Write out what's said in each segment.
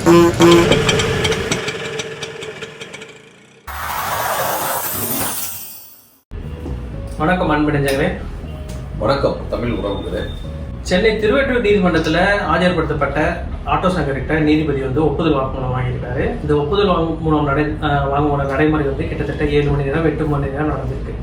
வணக்கம் அன்பு நெஞ்சங்களே. வணக்கம் தமிழ் உறவுகளே. சென்னை திருவெட்டூர் நீதிமன்றத்தில் ஆஜர்படுத்தப்பட்ட ஆட்டோ சங்கர்கிட்ட நீதிபதி ஒப்புதல் வாக்குமூலம் வாங்கியிருக்காரு. இந்த ஒப்புதல் வாங்குமூலம் நடைமுறை கிட்டத்தட்ட 7 மணி நேரம் 8 மணி நேரம் நடந்திருக்கு.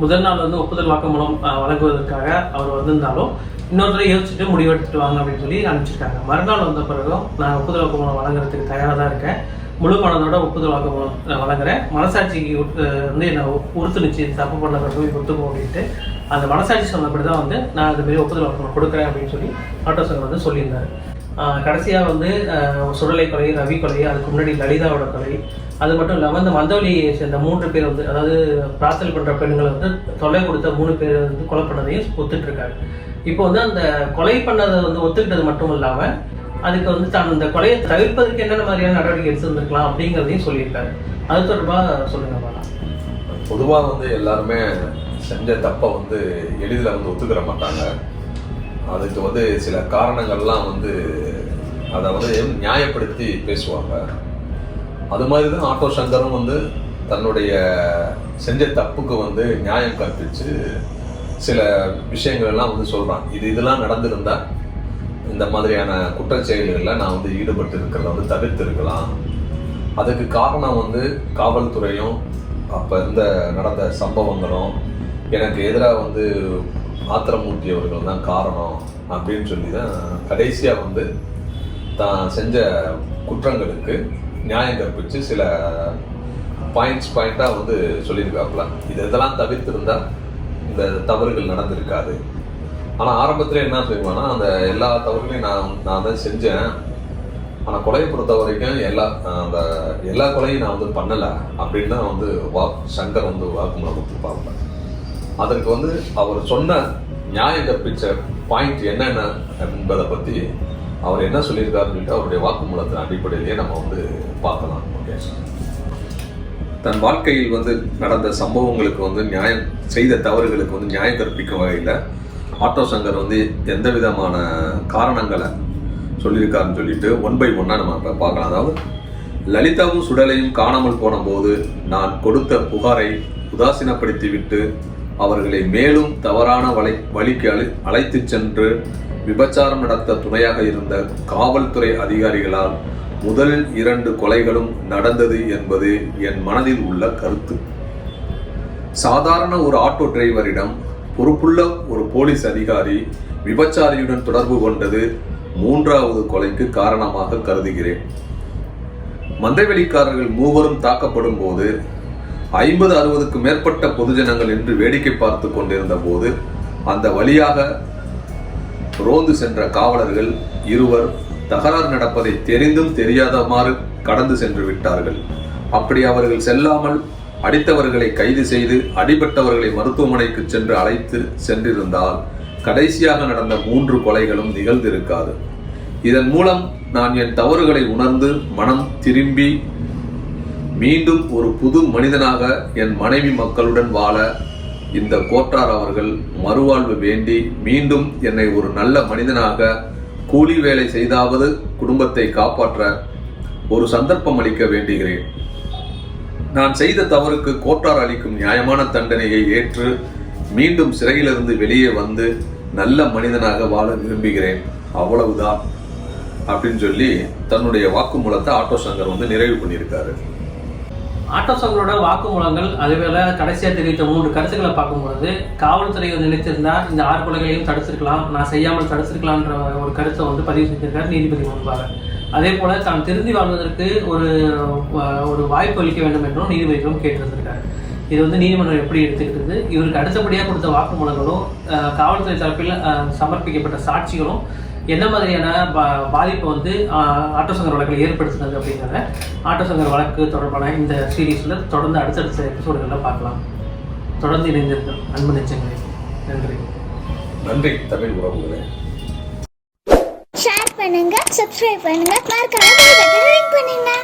முதல் நாள் ஒப்புதல் வாக்குமூலம் வழங்குவதற்காக அவர் வந்திருந்தாலும் இன்னொரு தடவை யோசிச்சுட்டு முடிவெடுத்துட்டு வாங்க அப்படின்னு சொல்லி அனுப்பிச்சிருக்காங்க. மறுநாள் வந்த பிறகும் நான் ஒப்புதல் வாக்குமூலம் வழங்குறதுக்கு தயாராக தான் இருக்கேன், முழு மனதோட ஒப்புதல் வாக்குமூலம் வழங்குறேன், மனசாட்சிக்கு என்னை உறுத்துணுச்சு, தப்பு பண்ணதை போய் ஒத்துக்கும் அப்படின்ட்டு அந்த மனசாட்சி சொன்னபடி தான் நான் அது மாரி ஒப்புதல் வாக்குமூலம் கொடுக்குறேன் அப்படின்னு சொல்லி ஆட்டோ சங்கர் சொல்லியிருந்தாரு. கடைசியாக சுடலை கொலை, ரவி கொலை, அதுக்கு முன்னாடி லலிதாவோட கொலை, அது மட்டும் இல்லாமல் இந்த மந்தவெளியை சேர்ந்த 3 பேர் அதாவது பிரார்த்தனை பண்ணுற பெண்களை தொலை கொடுத்த 3 பேர் கொலை பண்ணதையும் ஒத்துட்டு இருக்காரு. இப்போ அந்த கொலை பண்ணதை ஒத்துக்கிட்டது மட்டும் இல்லாமல் அதுக்கு தான் இந்த கொலையை தவிர்ப்பதற்கு என்னென்ன மாதிரியான நடவடிக்கை எடுத்துருந்துருக்கலாம் அப்படிங்கிறதையும் சொல்லியிருக்காரு. அது தொடர்பாக சொல்லுங்க. பொதுவாக எல்லாருமே செஞ்ச தப்பை எளிதில் ஒத்துக்கிற மாட்டாங்க. அதுக்கு சில காரணங்கள்லாம் அதை நியாயப்படுத்தி பேசுவாங்க. அது மாதிரி தான் ஆட்டோ சங்கரும் தன்னுடைய செஞ்ச தப்புக்கு நியாயம் கற்பித்து சில விஷயங்கள் எல்லாம் சொல்கிறான். இதெல்லாம் நடந்திருந்தா இந்த மாதிரியான குற்றச்செயல்களில் நான் ஈடுபட்டு இருக்கிறத தவிர்த்து இருக்கலாம். அதுக்கு காரணம் காவல்துறையும் அப்போ நடந்த சம்பவங்களும் எனக்கு எதிராக ஆத்திரமூட்டியவர்கள் தான் காரணம் அப்படின்னு சொல்லி தான் கடைசியாக தான் செஞ்ச குற்றங்களுக்கு நியாயம் கற்பித்து சில பாயிண்டாக சொல்லியிருக்காப்புல. இதெல்லாம் தவிர்த்திருந்தா இந்த தவறுகள் நடந்திருக்காது. ஆனால் ஆரம்பத்தில் என்ன செய்வானா, அந்த எல்லா தவறுகளையும் நான் தான் செஞ்சேன், ஆனால் கொலையை பொறுத்த வரைக்கும் எல்லா கொலையும் நான் பண்ணலை அப்படின்னு தான் சங்கர் வாக்குமூலம் கொடுத்துருப்பாங்க. அதற்கு அவர் சொன்ன நியாயம் கற்பிச்ச பாயிண்ட் என்னென்ன என்பதை பற்றி அவர் என்ன சொல்லியிருக்காருன்னு சொல்லிட்டு அவருடைய வாக்குமூலத்தின் அடிப்படையிலேயே நம்ம பார்க்கலாம். ஓகே, தன் வாழ்க்கையில் நடந்த சம்பவங்களுக்கு நியாயம் செய்த தவறுகளுக்கு நியாயம் கற்பிக்கும் வகையில் ஆட்டோ சங்கர் எந்த விதமான காரணங்களை சொல்லியிருக்காருன்னு சொல்லிட்டு 1 by 1 நம்ம பார்க்கலாம். அதாவது லலிதாவும் சுடலையும் காணாமல் போன போது நான் கொடுத்த புகாரை உதாசீனப்படுத்திவிட்டு அவர்களை மேலும் தவறான வழிக்கு அழைத்து சென்று விபச்சாரம் நடத்த துணையாக இருந்த காவல்துறை அதிகாரிகளால் முதல் 2 கொலைகளும் நடந்தது என்பது என் மனதில் உள்ள கருத்து. சாதாரண ஒரு ஆட்டோ டிரைவரிடம் பொறுப்புள்ள ஒரு போலீஸ் அதிகாரி விபச்சாரியுடன் தொடர்பு கொண்டது 3வது கொலைக்கு காரணமாக கருதுகிறேன். மந்தைவெளிக்காரர்கள் 3 தாக்கப்படும் போது 50-60க்கு மேற்பட்ட பொதுஜனங்கள் என்று வேடிக்கை பார்த்து கொண்டிருந்த போது அந்த வழியாக ரோந்து சென்ற காவலர்கள் 2 தகராறு நடப்பதை தெரிந்தும் தெரியாதமாறு கடந்து சென்று விட்டார்கள். அப்படி அவர்கள் செல்லாமல் அடித்தவர்களை கைது செய்து அடிபட்டவர்களை மருத்துவமனைக்கு சென்று அழைத்து சென்றிருந்தால் கடைசியாக நடந்த 3 கொலைகளும் நிகழ்ந்திருக்காது. இதன் மூலம் நான் என் தவறுகளை உணர்ந்து மனம் திரும்பி மீண்டும் ஒரு புது மனிதனாக என் மனைவி மக்களுடன் வாழ இந்த கோட்டார் அவர்கள் மறுவாழ்வு வேண்டி மீண்டும் என்னை ஒரு நல்ல மனிதனாக கூலி வேலை செய்தாவது குடும்பத்தை காப்பாற்ற ஒரு சந்தர்ப்பம் அளிக்க வேண்டுகிறேன். நான் செய்த தவறுக்கு கோட்டார் அளிக்கும் நியாயமான தண்டனையை ஏற்று மீண்டும் சிறையிலிருந்து வெளியே வந்து நல்ல மனிதனாக வாழ விரும்புகிறேன், அவ்வளவுதான் அப்படின்னு சொல்லி தன்னுடைய வாக்குமூலத்தை ஆட்டோ சங்கர் நிறைவு பண்ணியிருக்காரு. ஆட்டோ சங்கரோட வாக்குமூலங்கள் அதேவேளை கடைசியாக தெரிவித்த 3 கருத்துக்களை பார்க்கும்பொழுது காவல்துறை நினைத்திருந்தா இந்த 6 கொலைகளையும் தடுத்திருக்கலாம், நான் செய்யாமல் தடுத்திருக்கலான்ற ஒரு கருத்தை பதிவு செஞ்சிருக்காரு நீதிபதி முன்பாக. அதே போல தான் திருந்தி வாழ்வதற்கு ஒரு வாய்ப்பு அளிக்க வேண்டும் என்றும் நீதிபதிகளும் கேட்டிருந்திருக்காரு. இது நீதிமன்றம் எப்படி எடுத்துக்கிட்டது, இவருக்கு அடுத்தபடியாக கொடுத்த வாக்குமூலங்களும் காவல்துறை தரப்பில் சமர்ப்பிக்கப்பட்ட சாட்சிகளும் என்ன மாதிரியான பாதிப்பை ஆட்டோ சங்கர் வழக்கில் ஏற்படுத்துனது அப்படிங்கிறத ஆட்டோ சங்கர் வழக்கு தொடர்பான இந்த சீரீஸில் தொடர்ந்து அடுத்தடுத்த எபிசோடுகளில் பார்க்கலாம். தொடர்ந்து இணைந்திருக்கும் அன்பு நெஞ்சங்களே, நன்றி. நன்றி தமிழ் உறவுகளே. ஷேர் பண்ணுங்க, சப்ஸ்கிரைப் பண்ணுங்க, மறக்காம